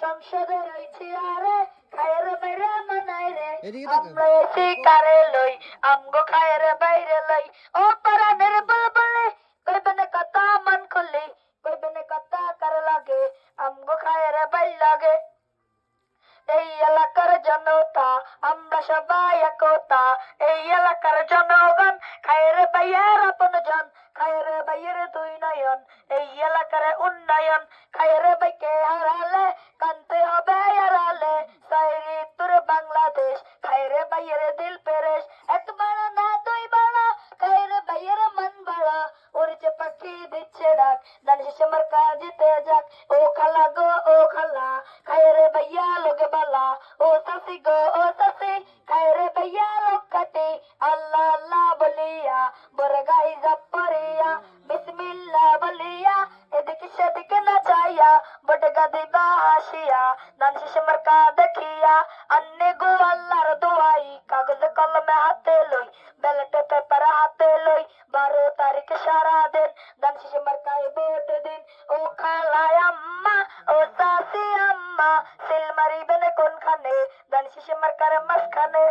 সংসদের ওই চেয়ারে খায়ের বাইরে মানাই রে এদিকে তাকাও। আমরা এসি কারে লই আমগো খায়ের বাইরে লই ও পরানের বুলবুলি কইবেনে কথা মন খুলি কইবেনে কথা কার লাগে আমগো খায়ের বাইরে লাগে এই এলাকার জনতা আমরা সবাই একতা এই এলাকার জনগণ খায়ের বাইয়ের আপন জন খায়ের বাইয়ের দুই নয়ন এই এলাকার উন্নয়ন খায়ের বাইকে হারালে কানতে হবে হারালে সাইরি তোর বাংলাদেশ খায়ের বাইয়ের দিল পেরেশ একবার না দুইবার খায়ের বাইয়ের মন বাড়া উড়ছে পাখি দিচ্ছে ডাক দান শেষে মার কাজিতে যাক ও খালা গো ও খালা খায়ের বাইয়া লোকে বালা ও সাসি গো ও সাসি খায়ের বাইয়া লোক কাটে আল্লাহ আল্লাহ বলিয়া বরগাই জাপরিয়া বিসমিল্লাহ বলিয়া এদিকে সেদিকে নাচাইয়া বটগা দিবা হাসিয়া দান শেষে মার কা দেখিয়া अन्ने गो আল্লাহর দোয়াই কাগজ কলমে হাতে লই ব্যালট পেপার হাতে লই 12 তারিখ সারা দিন দান শেষে মার্কায় ভোট দিন ও খালায় আম্মা ও সাসি আম্মা সিল মারিবেন কোনখানে দান শেষে মার্কার মাঝখানে